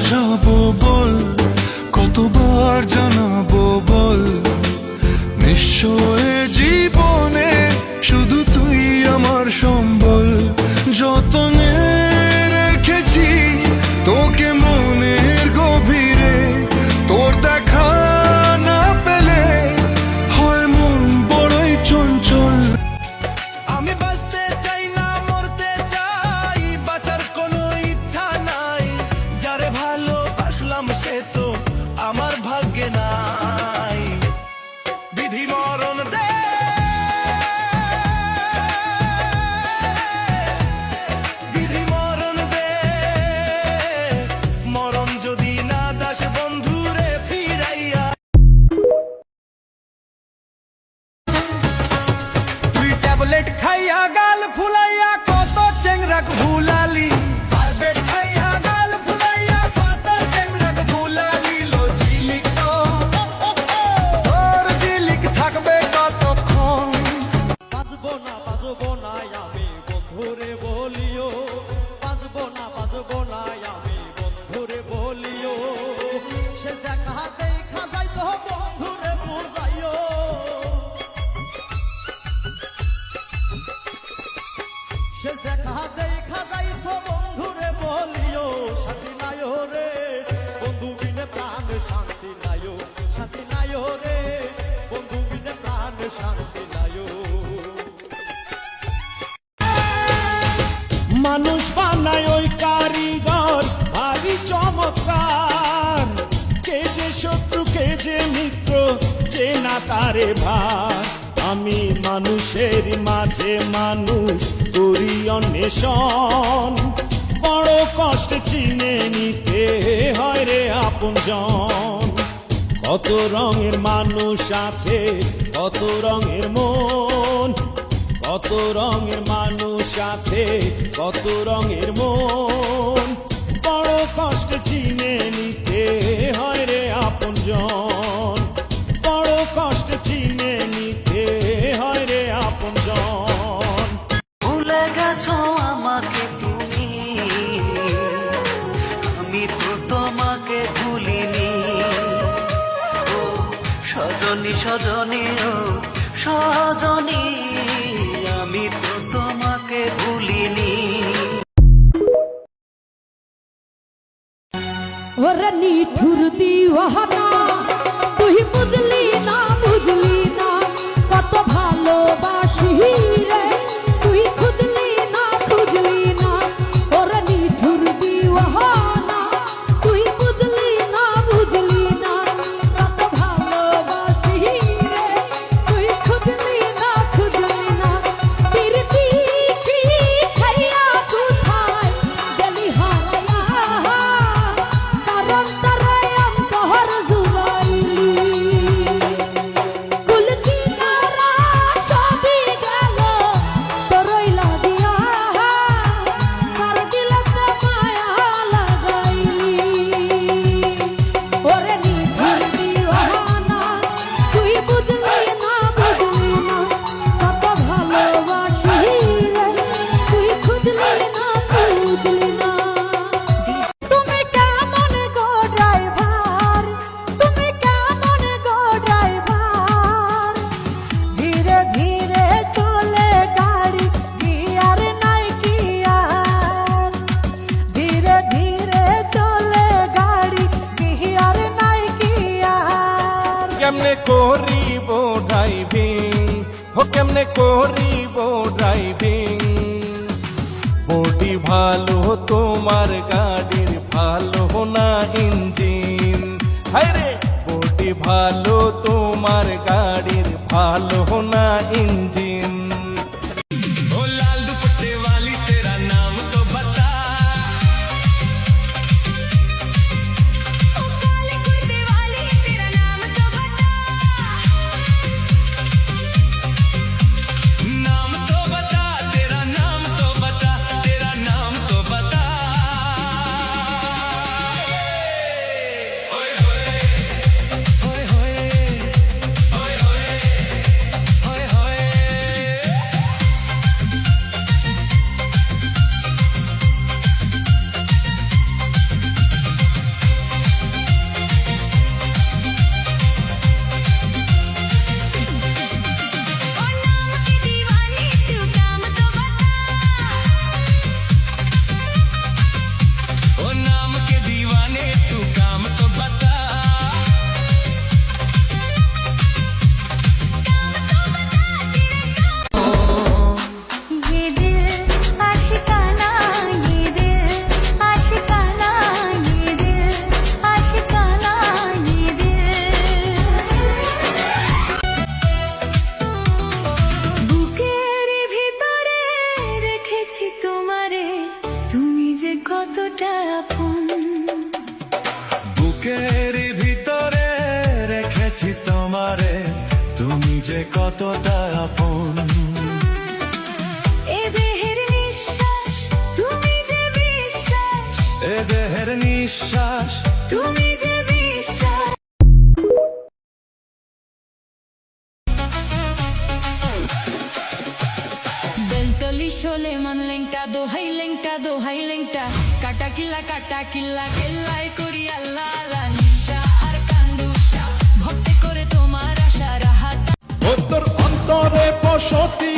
বোঝাবো বল, কতবার জানাবো বল, নিশ্চয় জীবনে শুধু তুই আমার সম্বল। যতনে রেখেছি তোকে মনের গভীরে, তোর দেখা না পেলে হয় মন বড়ই চঞ্চল। আমি বাঁচতে চাই না মরতে চাই, বাঁচার কোনো ইচ্ছা নাই, যারে ভালোবাসলাম সে তো আমার ভাগ্যে নাই। বিধি মরণ দে, বিধি মরণ দে, মরণ যদি না দাস বন্ধুরে ফিরাইয়া। তুই ট্যাবলেট খাইয়া গাল ফুলাইয়া কত চেংরাক ভুলালি, ট্যাবলেট খাইয়া গাল ফুলাইয়া কত চেংরাক ভুলালি। লো ঝিলিক তো তোর ঝিলিক থাকবে কতক্ষণ। বাজবো না আমি বন্ধুরে বলিও, বাজবো না আমি বন্ধুরে বলিও, সে দেখা দেখা যাইতো বন্ধুরে বুঝাইও, সে দেখা দেখা যাইতো বন্ধুরে বলিও। শান্তি নাই রে বন্ধু বিনে প্রাণ শান্তি নাই, শান্তি নাই রে বন্ধু বিনে প্রাণ শান্তি নাই। মানুষ বানায় ওই কারিগর ভারী চমৎকার, কে যে শত্রু কে যে মিত্র যে না তারে ভার। আমি মানুষের মাঝে মানুষ করি অন্বেষণ, বড় কষ্ট চিনে নিতে হয় রে আপনজন। কত রঙের মানুষ আছে কত রঙের মন, কত রঙের মানুষ আছে কত রঙের মন, বড় কষ্ট চিনে নিতে হয় রে আপনজন, বড় কষ্ট চিনে নিতে হয় রে আপনজন। ভুলে গেছো আমাকে তুমি, আমি তো তোমাকে ভুলিনি। ও সজনী সজনী ও সজনী, আমি তো তোমাকে ভুলিনি। ওরে নিঠুর দিওয়ানা, তুই বুঝলি না কত ভালোবাসি রে, তুই খুঁজলি না। ওরে নিঠুর দিওয়ানা, তুই বুঝলি না কত ভালোবাসি রে, তুই খুঁজলি না। প্রীতি কি খাইয়া কোথায় গেলি হারাইয়া, কারণ তারাই অন্তর জুড়াইলি। কুল কিনারা সবই গেল তোরই লাগিয়া, কার দিলতে মায়া লাগাইলি। ওরে নিঠুর দিওয়ানা, তুই বুঝলি না কত ভালোবাসি রে, তুই খুঁজলি না। তুমি কেমন গো ড্রাইভার, তুমি কেমন গো ড্রাইভার, ধীরে ধীরে চলে গাড়ি গিয়ার নাই গিয়ার, ধীরে ধীরে চলে গাড়ি গিয়ার নাই গিয়ার। কেমনে করিব ড্রাইভিং, ও কেমনে করিব ড্রাইভিং, বডি ভালো তোমার গাড়ির ভালো না ইঞ্জিন। হায়রে বডি ভালো তোমার গাড়ির ভালো না ইঞ্জিন। ও লাল দুপट्टे वाली तेरा नाम तो बता, ओ काले कुर्ते वाली तेरा नाम तो बता, नाम तो बता, तेरा नाम तो बता, तेरा नाम तो बता। ओए होए ओए होए ओए होए ओए होए কতটা আপন বুকের ভিতরে রেখেছি তোমারে, তুমি যে কতটা আপন। এ দেহের নিঃশ্বাস তুমি যে বিশ্বাস এ দেহের নিঃশ্বাস তুমি যে বিশ্বাস বেলতলি শোলে মন লেংটা দোহাই লেংটা কাটা কিল্লা কেল্লাই করি আল্লাহ আল্লাহ নিশা আর কান্দুসা ভক্তি করে তোমার আশা রাহাত তোর অন্তরে বসতি